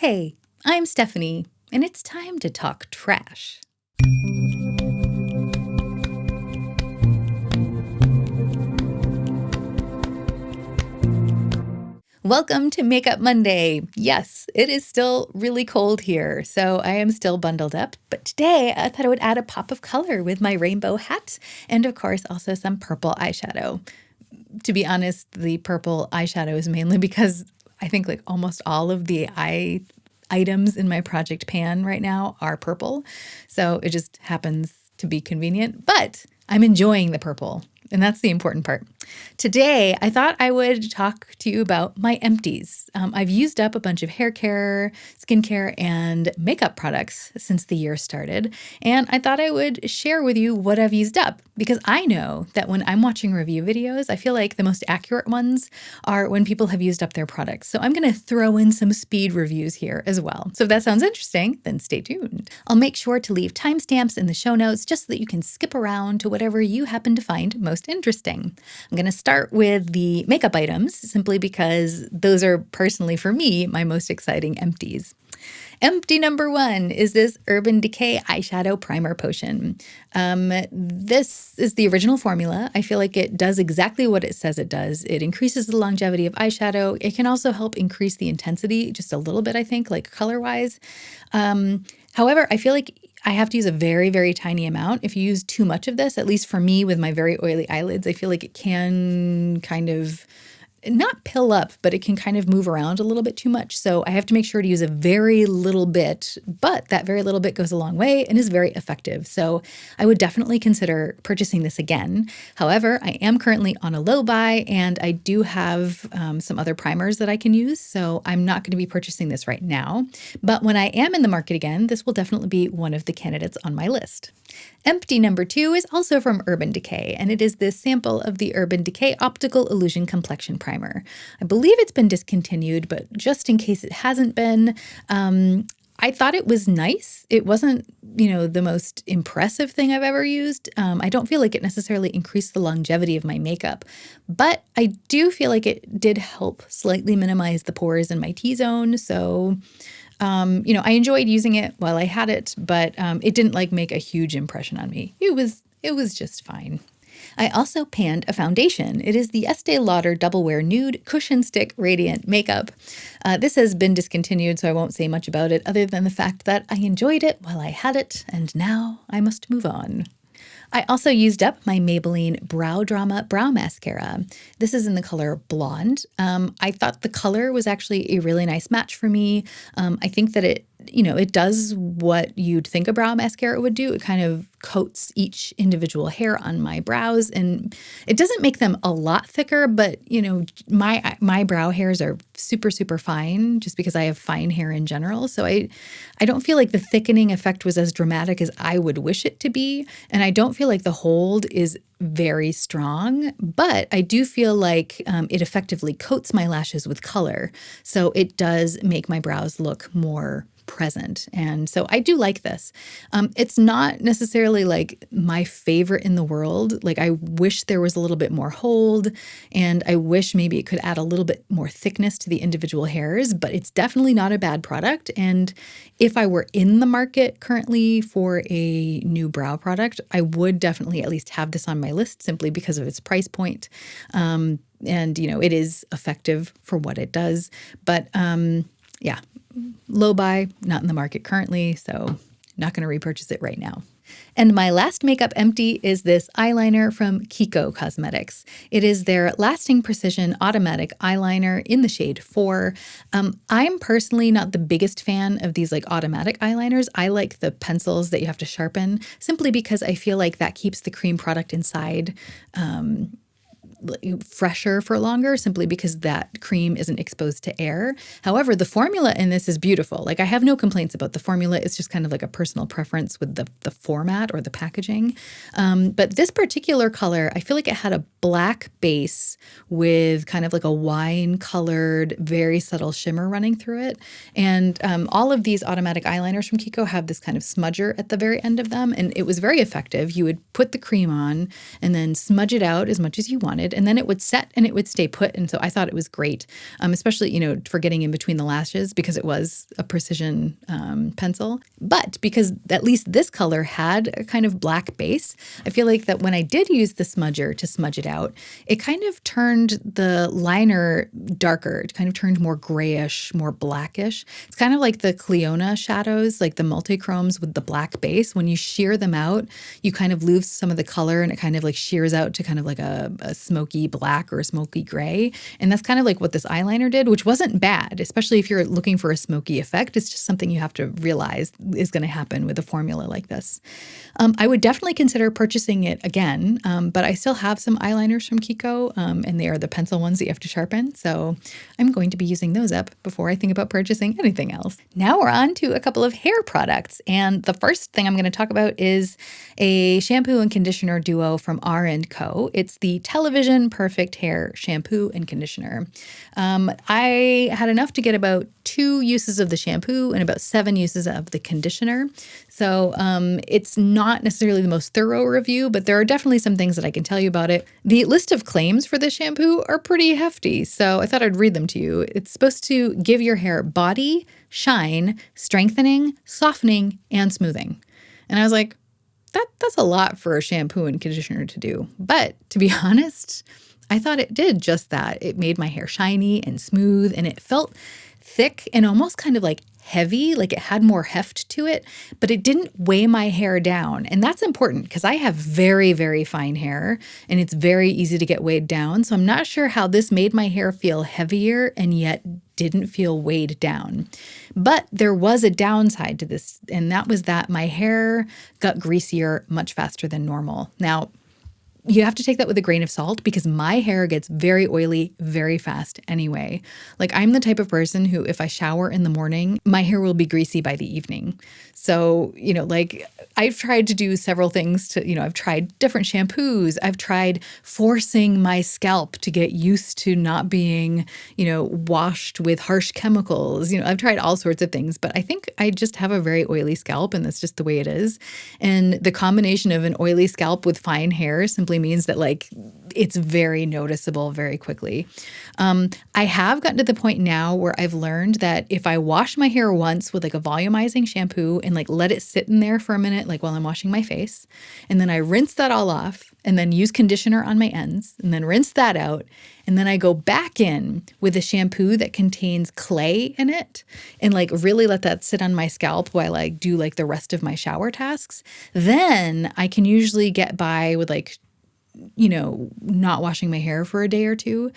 Hey, I'm Stephanie, and it's time to talk trash. Welcome to Makeup Monday. Yes, it is still really cold here, so I am still bundled up. But today I thought I would add a pop of color with my rainbow hat and, of course, also some purple eyeshadow. To be honest, the purple eyeshadow is mainly because I think like almost all of the eye items in my project pan right now are purple. So it just happens to be convenient, but I'm enjoying the purple. And that's the important part. Today, I thought I would talk to you about my empties. I've used up a bunch of hair care, skincare, and makeup products since the year started. And I thought I would share with you what I've used up because I know that when I'm watching review videos, I feel like the most accurate ones are when people have used up their products. So I'm going to throw in some speed reviews here as well. So if that sounds interesting, then stay tuned. I'll make sure to leave timestamps in the show notes just so that you can skip around to whatever you happen to find most interesting. I'm going to start with the makeup items simply because those are personally for me my most exciting empties. Empty number 1 is this Urban Decay eyeshadow primer potion. This is the original formula. I feel like it does exactly what it says it does. It increases the longevity of eyeshadow. It can also help increase the intensity just a little bit, I think, like color-wise. However, I feel like I have to use a very, very tiny amount. If you use too much of this, at least for me with my very oily eyelids, I feel like it can kind of not pill up, but it can kind of move around a little bit too much. So I have to make sure to use a very little bit, but that very little bit goes a long way and is very effective. So I would definitely consider purchasing this again. However, I am currently on a low buy and I do have some other primers that I can use. So I'm not going to be purchasing this right now. But when I am in the market again, this will definitely be one of the candidates on my list. Empty number 2 is also from Urban Decay, and it is this sample of the Urban Decay Optical Illusion Complexion Primer. I believe it's been discontinued, but just in case it hasn't been, I thought it was nice. It wasn't, the most impressive thing I've ever used. I don't feel like it necessarily increased the longevity of my makeup, but I do feel like it did help slightly minimize the pores in my T-zone. So I enjoyed using it while I had it, but it didn't make a huge impression on me. It was just fine. I also panned a foundation. It is the Estee Lauder Double Wear Nude Cushion Stick Radiant Makeup. This has been discontinued, so I won't say much about it other than the fact that I enjoyed it while I had it, and now I must move on. I also used up my Maybelline Brow Drama Brow Mascara. This is in the color Blonde. I thought the color was actually a really nice match for me. I think that it does what you'd think a brow mascara would do. It kind of coats each individual hair on my brows, and it doesn't make them a lot thicker, but my brow hairs are super, super fine just because I have fine hair in general. So I don't feel like the thickening effect was as dramatic as I would wish it to be. And I don't feel like the hold is very strong, but I do feel like it effectively coats my lashes with color. So it does make my brows look more present. And so I do like this. It's not necessarily like my favorite in the world. Like I wish there was a little bit more hold and I wish maybe it could add a little bit more thickness to the individual hairs, but it's definitely not a bad product. And if I were in the market currently for a new brow product, I would definitely at least have this on my list simply because of its price point. And it is effective for what it does. But yeah. Low buy, not in the market currently, so not going to repurchase it right now. And my last makeup empty is this eyeliner from Kiko Cosmetics. It is their Lasting Precision Automatic Eyeliner in the shade 4. I'm personally not the biggest fan of these automatic eyeliners. I like the pencils that you have to sharpen simply because I feel like that keeps the cream product inside fresher for longer simply because that cream isn't exposed to air. However, the formula in this is beautiful. I have no complaints about the formula. It's just kind of a personal preference with the format or the packaging. But this particular color, I feel like it had a black base with kind of a wine-colored, very subtle shimmer running through it. And all of these automatic eyeliners from Kiko have this kind of smudger at the very end of them, and it was very effective. You would put the cream on and then smudge it out as much as you wanted, did. And then it would set and it would stay put. And so I thought it was great, especially, for getting in between the lashes because it was a precision pencil. But because at least this color had a kind of black base, I feel like that when I did use the smudger to smudge it out, it kind of turned the liner darker. It kind of turned more grayish, more blackish. It's kind of like the Cleona shadows, like the multichromes with the black base. When you shear them out, you kind of lose some of the color and it kind of like shears out to kind of like a smoky black or a smoky gray. And that's kind of like what this eyeliner did, which wasn't bad, especially if you're looking for a smoky effect. It's just something you have to realize is going to happen with a formula like this. I would definitely consider purchasing it again, but I still have some eyeliners from Kiko, and they are the pencil ones that you have to sharpen. So I'm going to be using those up before I think about purchasing anything else. Now we're on to a couple of hair products. And the first thing I'm going to talk about is a shampoo and conditioner duo from R&Co. It's the Television Perfect Hair Shampoo and Conditioner. I had enough to get about 2 uses of the shampoo and about 7 uses of the conditioner. So it's not necessarily the most thorough review, but there are definitely some things that I can tell you about it. The list of claims for this shampoo are pretty hefty, so I thought I'd read them to you. It's supposed to give your hair body, shine, strengthening, softening, and smoothing. And I was like, that's a lot for a shampoo and conditioner to do. But to be honest, I thought it did just that. It made my hair shiny and smooth, and it felt thick and almost kind of like heavy, like it had more heft to it, but it didn't weigh my hair down. And that's important because I have very, very fine hair and it's very easy to get weighed down. So I'm not sure how this made my hair feel heavier and yet didn't feel weighed down. But there was a downside to this, and that was that my hair got greasier much faster than normal. Now, you have to take that with a grain of salt because my hair gets very oily very fast anyway. Like I'm the type of person who, if I shower in the morning, my hair will be greasy by the evening. So, like I've tried to do several things to, I've tried different shampoos. I've tried forcing my scalp to get used to not being, washed with harsh chemicals. I've tried all sorts of things, but I think I just have a very oily scalp and that's just the way it is. And the combination of an oily scalp with fine hair simply means that like it's very noticeable very quickly. I have gotten to the point now where I've learned that if I wash my hair once with like a volumizing shampoo and like let it sit in there for a minute, like while I'm washing my face, and then I rinse that all off and then use conditioner on my ends and then rinse that out. And then I go back in with a shampoo that contains clay in it and like really let that sit on my scalp while I do like the rest of my shower tasks. Then I can usually get by with like not washing my hair for a day or 2.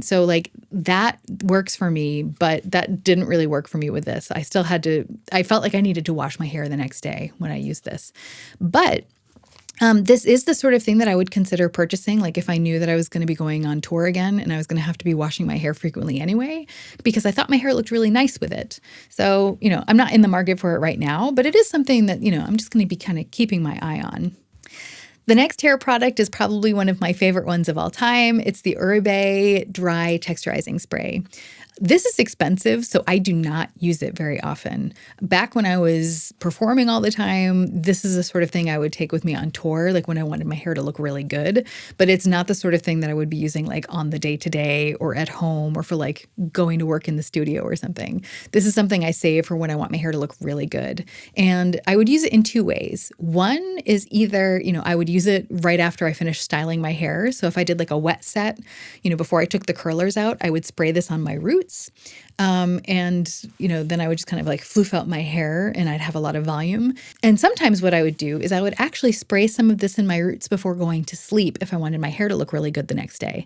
So like that works for me, but that didn't really work for me with this. I felt like I needed to wash my hair the next day when I used this. But this is the sort of thing that I would consider purchasing, like if I knew that I was going to be going on tour again and I was going to have to be washing my hair frequently anyway, because I thought my hair looked really nice with it. So, I'm not in the market for it right now, but it is something that, I'm just going to be kind of keeping my eye on. The next hair product is probably one of my favorite ones of all time. It's the Uribe Dry Texturizing Spray. This is expensive, so I do not use it very often. Back when I was performing all the time, this is the sort of thing I would take with me on tour, like when I wanted my hair to look really good. But it's not the sort of thing that I would be using like on the day-to-day or at home or for like going to work in the studio or something. This is something I save for when I want my hair to look really good. And I would use it in 2 ways. One is either, I would use it right after I finished styling my hair. So if I did like a wet set, before I took the curlers out, I would spray this on my roots. Then I would just kind of like floof out my hair and I'd have a lot of volume. And sometimes what I would do is I would actually spray some of this in my roots before going to sleep if I wanted my hair to look really good the next day.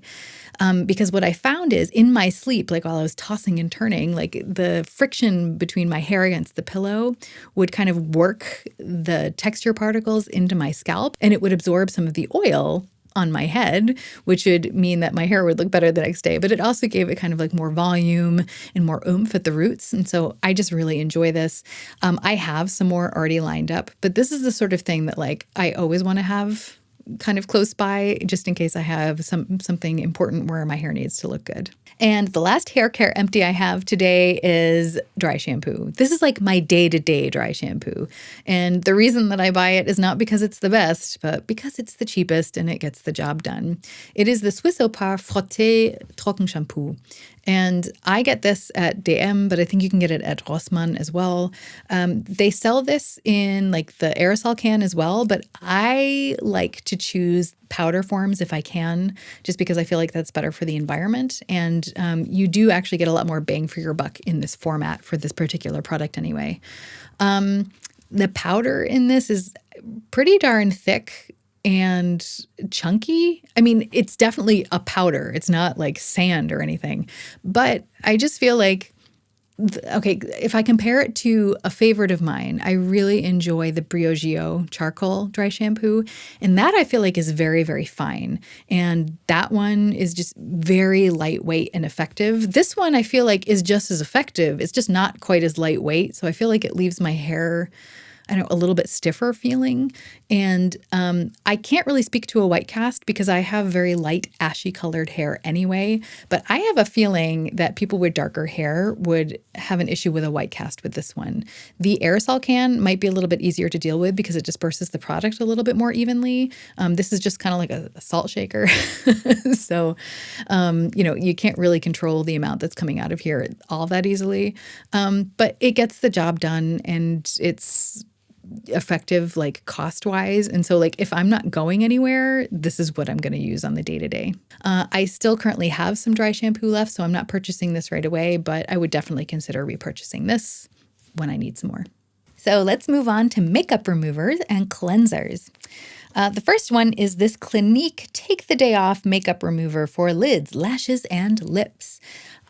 Because what I found is in my sleep, like while I was tossing and turning, like the friction between my hair against the pillow would kind of work the texture particles into my scalp and it would absorb some of the oil on my head, which would mean that my hair would look better the next day. But it also gave it kind of like more volume and more oomph at the roots. And so I just really enjoy this. I have some more already lined up, but this is the sort of thing that like I always want to have kind of close by just in case I have something important where my hair needs to look good. And the last hair care empty I have today is dry shampoo. This is like my day-to-day dry shampoo. And the reason that I buy it is not because it's the best, but because it's the cheapest and it gets the job done. It is the Swiss Opar Frotté Trocken Shampoo. And I get this at DM, but I think you can get it at Rossmann as well. They sell this in like the aerosol can as well, but I like to choose powder forms if I can, just because I feel like that's better for the environment. And you do actually get a lot more bang for your buck in this format for this particular product anyway. The powder in this is pretty darn thick and chunky. I mean, it's definitely a powder. It's not like sand or anything. But I just feel like, okay, if I compare it to a favorite of mine, I really enjoy the Briogeo charcoal dry shampoo. And that I feel like is very, very fine. And that one is just very lightweight and effective. This one I feel like is just as effective. It's just not quite as lightweight. So I feel like it leaves my hair, I don't know, a little bit stiffer feeling. And I can't really speak to a white cast because I have very light ashy colored hair anyway. But I have a feeling that people with darker hair would have an issue with a white cast with this one. The aerosol can might be a little bit easier to deal with because it disperses the product a little bit more evenly. This is just kind of like a salt shaker. So, you can't really control the amount that's coming out of here all that easily. But it gets the job done and it's effective like cost wise. And so like if I'm not going anywhere, this is what I'm going to use on the day to day. I still currently have some dry shampoo left, so I'm not purchasing this right away, but I would definitely consider repurchasing this when I need some more. So let's move on to makeup removers and cleansers. The first one is this Clinique Take the Day Off makeup remover for lids, lashes, and lips.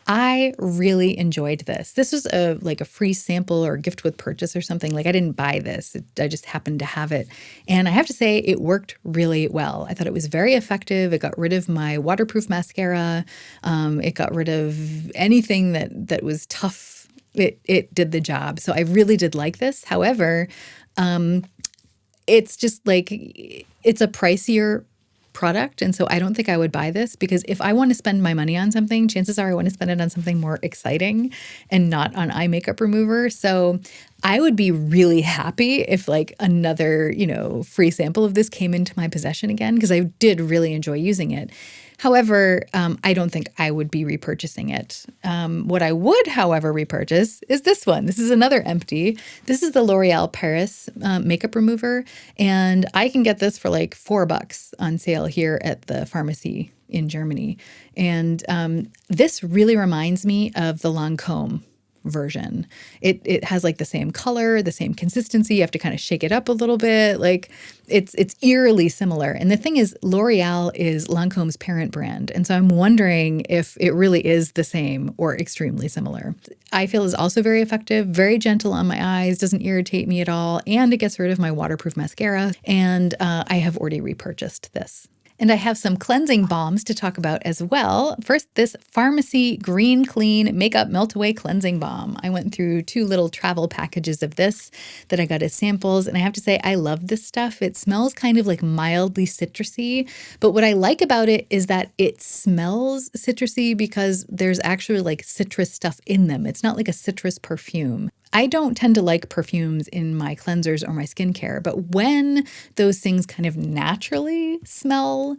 I really enjoyed this. This was a free sample or gift with purchase or something. Like I didn't buy this. I just happened to have it. And I have to say it worked really well. I thought it was very effective. It got rid of my waterproof mascara. It got rid of anything that was tough. It did the job. So I really did like this. However, it's just like it's a pricier product. And so I don't think I would buy this because if I want to spend my money on something, chances are I want to spend it on something more exciting and not on eye makeup remover. So I would be really happy if like another, free sample of this came into my possession again because I did really enjoy using it. However, I don't think I would be repurchasing it. What I would, however, repurchase is this one. This is another empty. This is the L'Oreal Paris makeup remover, and I can get this for like $4 on sale here at the pharmacy in Germany. And this really reminds me of the Lancôme version. It has like the same color, the same consistency. You have to kind of shake it up a little bit. Like it's eerily similar. And the thing is, L'Oreal is Lancôme's parent brand. And so I'm wondering if it really is the same or extremely similar. I feel is also very effective, very gentle on my eyes, doesn't irritate me at all. And it gets rid of my waterproof mascara. And I have already repurchased this. And I have some cleansing balms to talk about as well. First, this Pharmacy Green Clean Makeup Melt-Away Cleansing Balm. I went through 2 little travel packages of this that I got as samples, and I have to say I love this stuff. It smells kind of like mildly citrusy, but what I like about it is that it smells citrusy because there's actually like citrus stuff in them. It's not like a citrus perfume. I don't tend to like perfumes in my cleansers or my skincare, but when those things kind of naturally smell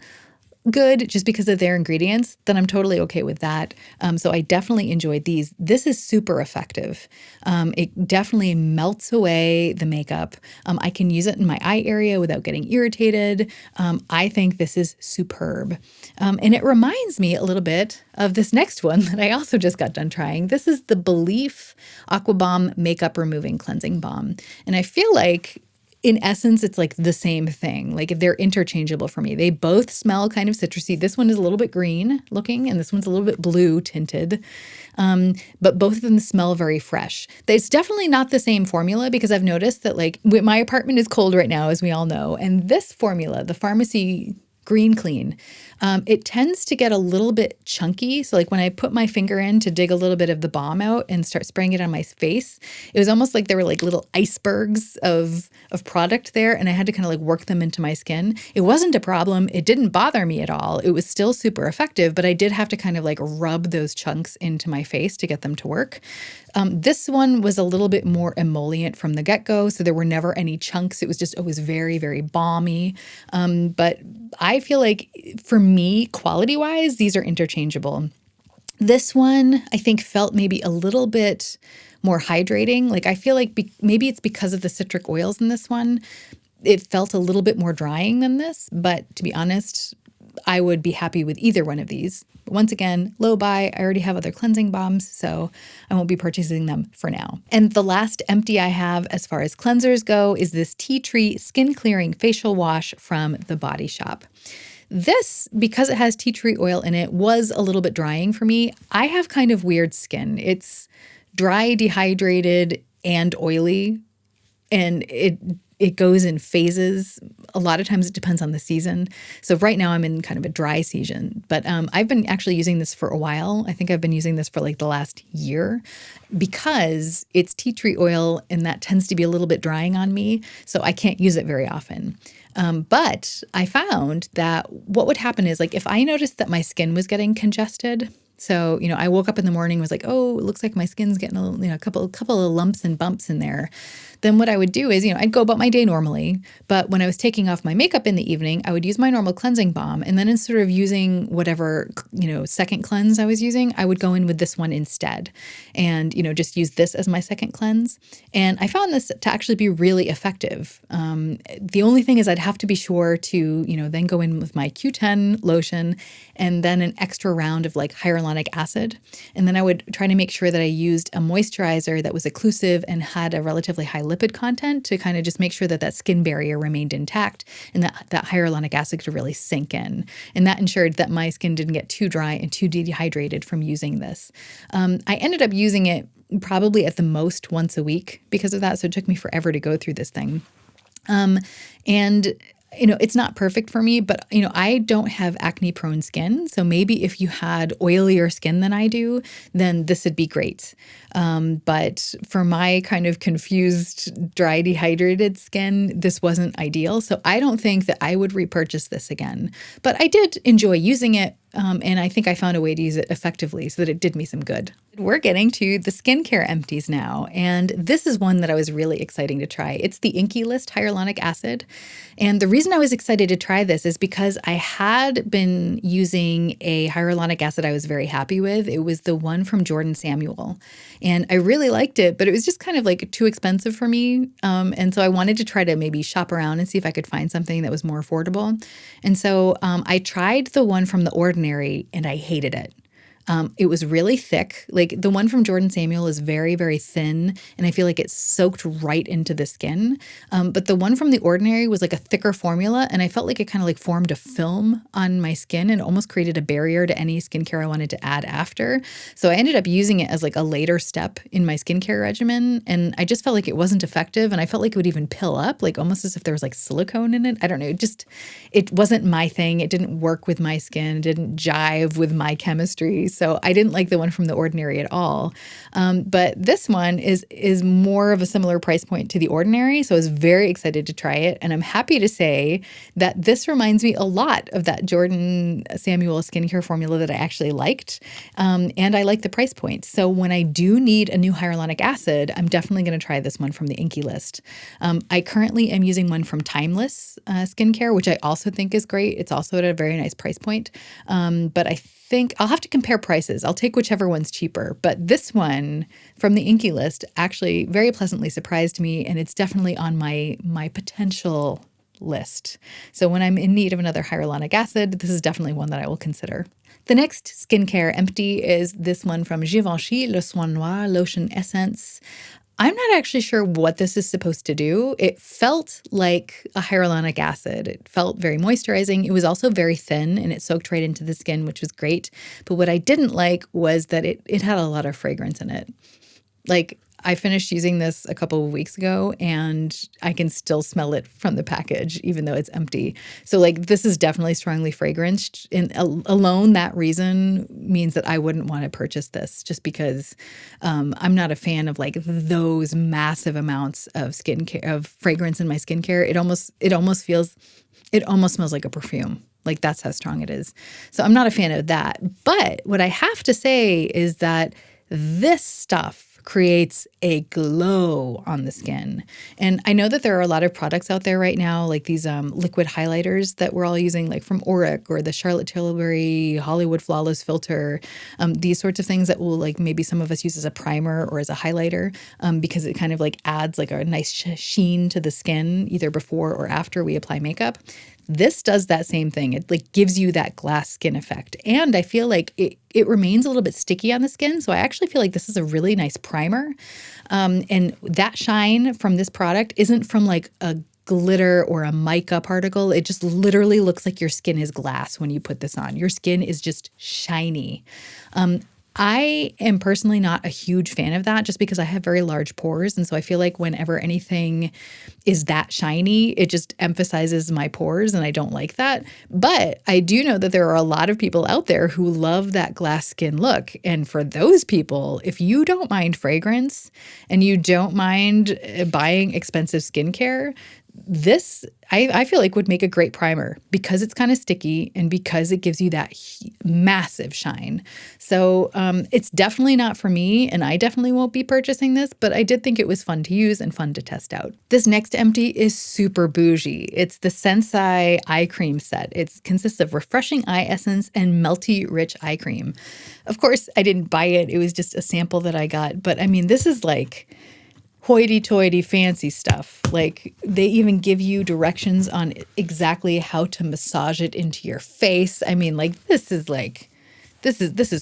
good just because of their ingredients, then I'm totally okay with that. So I definitely enjoyed these. This is super effective. It definitely melts away the makeup. I can use it in my eye area without getting irritated. I think this is superb. And it reminds me a little bit of this next one that I also just got done trying. This is the Belif Aqua Bomb Makeup Removing Cleansing Balm. And I feel like in essence, it's like the same thing. Like they're interchangeable for me. They both smell kind of citrusy. This one is a little bit green looking, and this one's a little bit blue tinted. But both of them smell very fresh. It's definitely not the same formula because I've noticed that like my apartment is cold right now, as we all know. And this formula, the Pharmacy Green Clean. It tends to get a little bit chunky. So like when I put my finger in to dig a little bit of the balm out and start spraying it on my face, it was almost like there were like little icebergs of product there, and I had to kind of like work them into my skin. It wasn't a problem. It didn't bother me at all. It was still super effective, but I did have to kind of like rub those chunks into my face to get them to work. This one was a little bit more emollient from the get-go, so there were never any chunks. It was very, very balmy. But I feel like for me, quality-wise, these are interchangeable. This one, I think, felt maybe a little bit more hydrating. Like I feel like maybe it's because of the citric oils in this one. It felt a little bit more drying than this, but to be honest, I would be happy with either one of these. But once again, low buy. I already have other cleansing balms, so I won't be purchasing them for now. And the last empty I have as far as cleansers go is this Tea Tree Skin Clearing Facial Wash from The Body Shop. This, because it has tea tree oil in it, was a little bit drying for me. I have kind of weird skin. It's dry, dehydrated, and oily, and it goes in phases. A lot of times it depends on the season. So right now I'm in kind of a dry season, but I've been actually using this for a while. I think I've been using this for like the last year because it's tea tree oil and that tends to be a little bit drying on me. So I can't use it very often. But I found that what would happen is like if I noticed that my skin was getting congested, so, I woke up in the morning, was like, oh, it looks like my skin's getting a couple of lumps and bumps in there. Then what I would do is, I'd go about my day normally, but when I was taking off my makeup in the evening, I would use my normal cleansing balm. And then instead of using whatever, second cleanse I was using, I would go in with this one instead and, just use this as my second cleanse. And I found this to actually be really effective. The only thing is I'd have to be sure to, then go in with my Q10 lotion and then an extra round of like hyaluronic acid. And then I would try to make sure that I used a moisturizer that was occlusive and had a relatively high lipid content to kind of just make sure that that skin barrier remained intact and that hyaluronic acid could really sink in. And that ensured that my skin didn't get too dry and too dehydrated from using this. I ended up using it probably at the most once a week because of that. So it took me forever to go through this thing. It's not perfect for me, but, I don't have acne-prone skin. So maybe if you had oilier skin than I do, then this would be great. But for my kind of confused, dry, dehydrated skin, this wasn't ideal. So I don't think that I would repurchase this again. But I did enjoy using it. And I think I found a way to use it effectively so that it did me some good. We're getting to the skincare empties now, and this is one that I was really excited to try. It's the Inkey List Hyaluronic Acid, and the reason I was excited to try this is because I had been using a hyaluronic acid I was very happy with. It was the one from Jordan Samuel, and I really liked it, but it was just kind of like too expensive for me, and so I wanted to try to maybe shop around and see if I could find something that was more affordable. And so I tried the one from The Ordinary, and I hated it. It was really thick. Like the one from Jordan Samuel is very, very thin, and I feel like it soaked right into the skin. But the one from The Ordinary was like a thicker formula, and I felt like it kind of like formed a film on my skin and almost created a barrier to any skincare I wanted to add after. So I ended up using it as like a later step in my skincare regimen, and I just felt like it wasn't effective, and I felt like it would even pill up, like almost as if there was like silicone in it. I don't know. It wasn't my thing. It didn't work with my skin. It didn't jive with my chemistry. So I didn't like the one from The Ordinary at all. But this one is more of a similar price point to The Ordinary. So I was very excited to try it. And I'm happy to say that this reminds me a lot of that Jordan Samuel skincare formula that I actually liked. And I like the price point. So when I do need a new hyaluronic acid, I'm definitely going to try this one from the Inkey List. I currently am using one from Timeless Skincare, which I also think is great. It's also at a very nice price point. But I think I'll have to compare prices. I'll take whichever one's cheaper. But this one from the Inkey List actually very pleasantly surprised me, and it's definitely on my potential list. So when I'm in need of another hyaluronic acid, this is definitely one that I will consider. The next skincare empty is this one from Givenchy Le Soin Noir Lotion Essence. I'm not actually sure what this is supposed to do. It felt like a hyaluronic acid. It felt very moisturizing. It was also very thin, and it soaked right into the skin, which was great. But what I didn't like was that it had a lot of fragrance in it. Like, I finished using this a couple of weeks ago and I can still smell it from the package, even though it's empty. So like this is definitely strongly fragranced. And alone that reason means that I wouldn't want to purchase this just because I'm not a fan of like those massive amounts of skincare, of fragrance in my skincare. It almost smells like a perfume. Like that's how strong it is. So I'm not a fan of that. But what I have to say is that this stuff creates a glow on the skin. And I know that there are a lot of products out there right now, like these liquid highlighters that we're all using, like from Auric or the Charlotte Tilbury Hollywood Flawless Filter, these sorts of things that will like maybe some of us use as a primer or as a highlighter because it kind of like adds like a nice sheen to the skin either before or after we apply makeup. This does that same thing. It like gives you that glass skin effect. And I feel like it remains a little bit sticky on the skin. So I actually feel like this is a really nice primer. And that shine from this product isn't from like a glitter or a mica particle. It just literally looks like your skin is glass when you put this on. Your skin is just shiny. I am personally not a huge fan of that just because I have very large pores. And so I feel like whenever anything is that shiny, it just emphasizes my pores and I don't like that. But I do know that there are a lot of people out there who love that glass skin look. And for those people, if you don't mind fragrance and you don't mind buying expensive skincare, this, I feel like would make a great primer because it's kind of sticky and because it gives you that massive shine. So it's definitely not for me and I definitely won't be purchasing this, but I did think it was fun to use and fun to test out. This next empty is super bougie. It's the Sensai eye cream set. It consists of refreshing eye essence and melty rich eye cream. Of course, I didn't buy it. It was just a sample that I got. But I mean, this is like hoity-toity fancy stuff. Like they even give you directions on exactly how to massage it into your face. I mean, like this is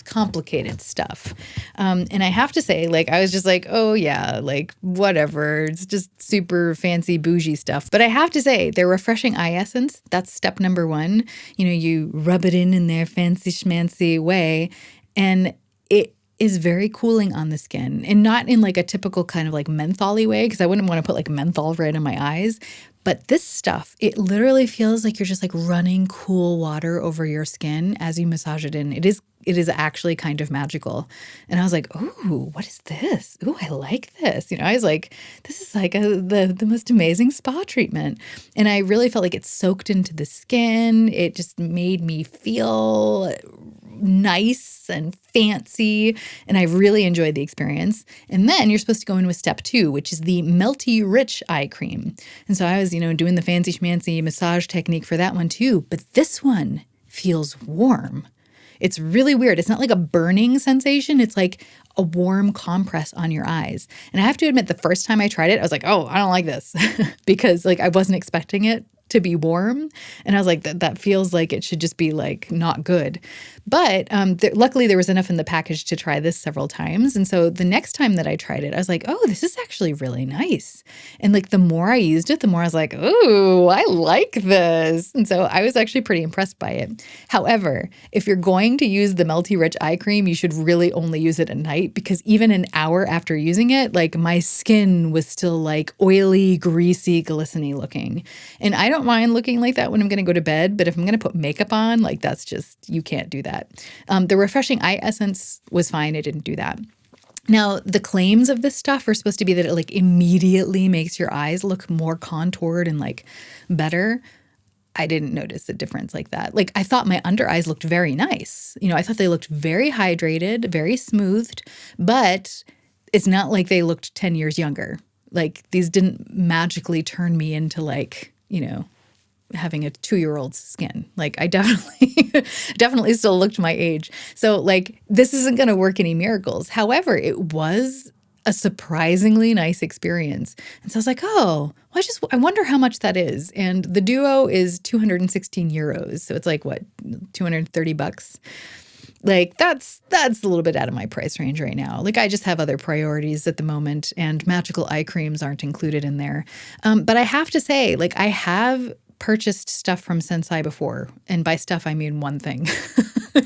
complicated stuff. And I have to say, like, I was just like, oh yeah, like whatever. It's just super fancy bougie stuff. But I have to say, their refreshing eye essence, that's step number one. You know, you rub it in their fancy schmancy way and it is very cooling on the skin and not in like a typical kind of like menthol-y way because I wouldn't want to put like menthol right in my eyes. But this stuff, it literally feels like you're just like running cool water over your skin as you massage it in. It is actually kind of magical. And I was like, ooh, what is this? Ooh, I like this. You know, I was like, this is like the most amazing spa treatment. And I really felt like it soaked into the skin. It just made me feel nice and fancy. And I really enjoyed the experience. And then you're supposed to go in with step 2, which is the melty rich eye cream. And so I was, doing the fancy schmancy massage technique for that one too. But this one feels warm. It's really weird. It's not like a burning sensation. It's like a warm compress on your eyes. And I have to admit, the first time I tried it, I was like, oh, I don't like this because like I wasn't expecting it to be warm. And I was like, that feels like it should just be like not good. But luckily there was enough in the package to try this several times. And so the next time that I tried it, I was like, oh, this is actually really nice. And like the more I used it, the more I was like, ooh, I like this. And so I was actually pretty impressed by it. However, if you're going to use the Melty Rich eye cream, you should really only use it at night because even an hour after using it, like my skin was still like oily, greasy, glistening looking. And I don't mind looking like that when I'm going to go to bed, but if I'm going to put makeup on, like that's just, you can't do that. The refreshing eye essence was fine. It didn't do that. Now, the claims of this stuff are supposed to be that it like immediately makes your eyes look more contoured and like better. I didn't notice a difference like that. Like I thought my under eyes looked very nice. I thought they looked very hydrated, very smoothed, but it's not like they looked 10 years younger. Like these didn't magically turn me into like, having a 2-year-old's skin. Like I definitely still looked my age. So like this isn't going to work any miracles. However, it was a surprisingly nice experience. And so I was like, oh, well, I wonder how much that is. And the duo is 216 euros. So it's like what, $230? Like that's a little bit out of my price range right now. Like I just have other priorities at the moment and magical eye creams aren't included in there. But I have to say, like I have purchased stuff from Sensai before. And by stuff, I mean one thing.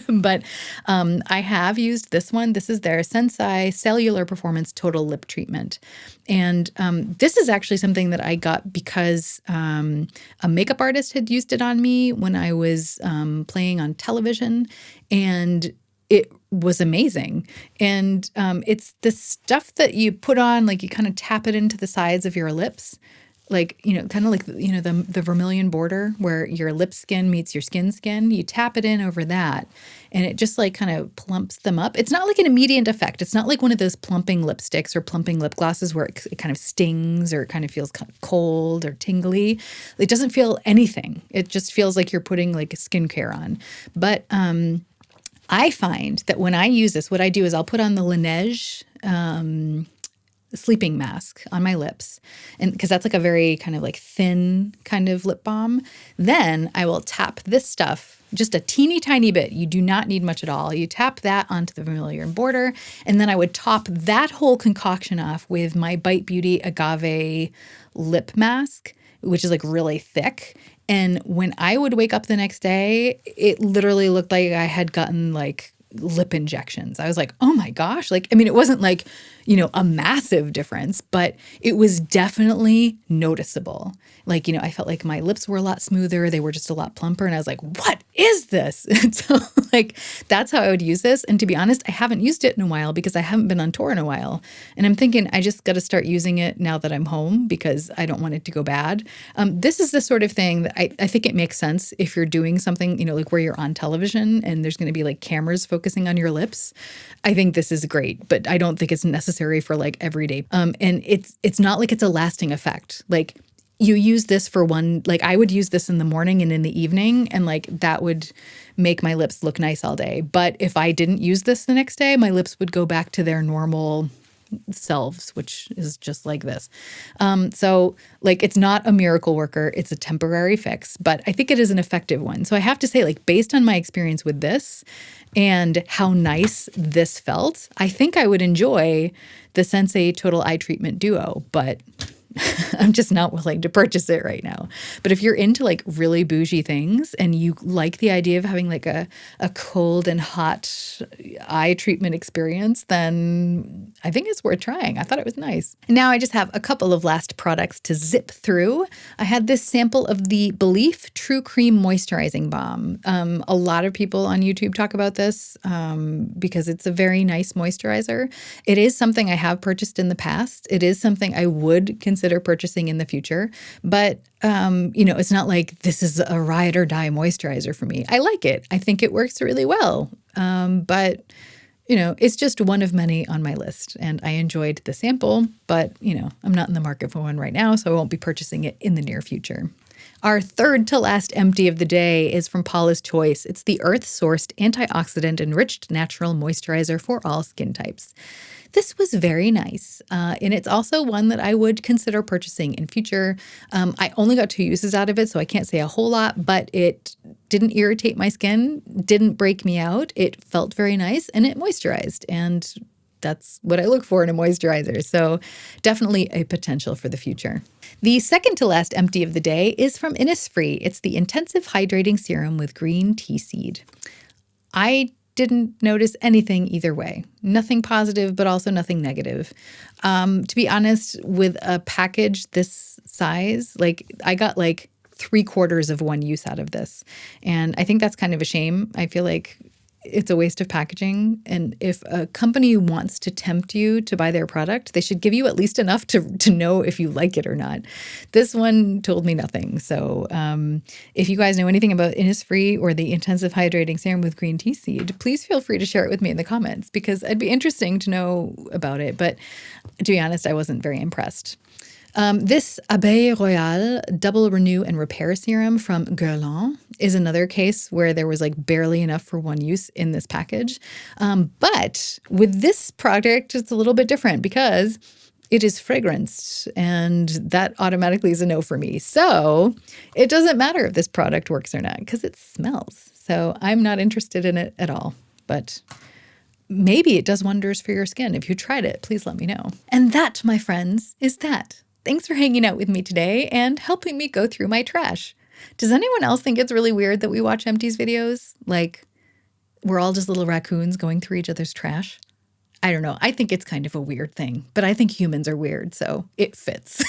But I have used this one. This is their Sensei Cellular Performance Total Lip Treatment. And this is actually something that I got because a makeup artist had used it on me when I was playing on television. And it was amazing. And it's the stuff that you put on, like you kind of tap it into the sides of your lips. Like, kind of like, the vermilion border where your lip skin meets your skin. You tap it in over that and it just like kind of plumps them up. It's not like an immediate effect. It's not like one of those plumping lipsticks or plumping lip glosses where it kind of stings or it kind of feels cold or tingly. It doesn't feel anything. It just feels like you're putting like skincare on. But I find that when I use this, what I do is I'll put on the Laneige sleeping mask on my lips, and because that's like a very kind of like thin kind of lip balm. Then I will tap this stuff just a teeny tiny bit. You do not need much at all. You tap that onto the vermilion border, and then I would top that whole concoction off with my Bite Beauty Agave lip mask, which is like really thick. And when I would wake up the next day, it literally looked like I had gotten like lip injections. I was like, oh my gosh. Like, I mean, it wasn't like, a massive difference, but it was definitely noticeable. Like, I felt like my lips were a lot smoother. They were just a lot plumper. And I was like, what is this? And so like, that's how I would use this. And to be honest, I haven't used it in a while because I haven't been on tour in a while. And I'm thinking I just got to start using it now that I'm home because I don't want it to go bad. This is the sort of thing that I think it makes sense if you're doing something, like where you're on television and there's going to be like cameras focusing on your lips. I think this is great, but I don't think it's necessary for like everyday. And it's not like it's a lasting effect. Like you use this for one, like I would use this in the morning and in the evening, and like that would make my lips look nice all day. But if I didn't use this the next day, my lips would go back to their normal selves, which is just like this. So like it's not a miracle worker, it's a temporary fix, but I think it is an effective one. So I have to say, like, based on my experience with this and how nice this felt, I think I would enjoy the Sensei Total Eye Treatment Duo, but I'm just not willing to purchase it right now. But if you're into like really bougie things and you like the idea of having like a cold and hot eye treatment experience, then I think it's worth trying. I thought it was nice. Now I just have a couple of last products to zip through. I had this sample of the Belief True Cream Moisturizing Balm. A lot of people on YouTube talk about this because it's a very nice moisturizer. It is something I have purchased in the past. It is something I would consider purchasing in the future. But, it's not like this is a ride or die moisturizer for me. I like it. I think it works really well. But, it's just one of many on my list. And I enjoyed the sample, but, I'm not in the market for one right now, so I won't be purchasing it in the near future. Our third to last empty of the day is from Paula's Choice. It's the earth-sourced, antioxidant-enriched natural moisturizer for all skin types. This was very nice, and it's also one that I would consider purchasing in future. I only got 2 uses out of it, so I can't say a whole lot, but it didn't irritate my skin, didn't break me out. It felt very nice, and it moisturized, and that's what I look for in a moisturizer. So definitely a potential for the future. The second to last empty of the day is from Innisfree. It's the Intensive Hydrating Serum with Green Tea Seed. I didn't notice anything either way. Nothing positive, but also nothing negative. To be honest, with a package this size, like I got like 3/4 of one use out of this. And I think that's kind of a shame. I feel like it's a waste of packaging. And if a company wants to tempt you to buy their product, they should give you at least enough to know if you like it or not. This one told me nothing. So if you guys know anything about Innisfree or the Intensive Hydrating Serum with Green Tea Seed, please feel free to share it with me in the comments because it'd be interesting to know about it. But to be honest, I wasn't very impressed. This Abeille Royale Double Renew and Repair Serum from Guerlain is another case where there was like barely enough for one use in this package. But with this product, it's a little bit different because it is fragranced, and that automatically is a no for me. So it doesn't matter if this product works or not because it smells. So I'm not interested in it at all. But maybe it does wonders for your skin. If you tried it, please let me know. And that, my friends, is that. Thanks for hanging out with me today and helping me go through my trash. Does anyone else think it's really weird that we watch Empties videos? Like, We're all just little raccoons going through each other's trash. I don't know. I think it's kind of a weird thing, but I think humans are weird, so it fits.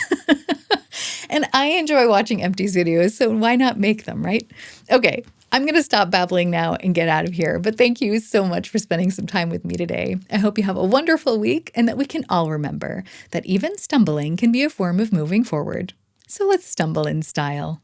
And I enjoy watching Empties videos, so why not make them, right? Okay, I'm going to stop babbling now and get out of here, but thank you so much for spending some time with me today. I hope you have a wonderful week and that we can all remember that even stumbling can be a form of moving forward. So let's stumble in style.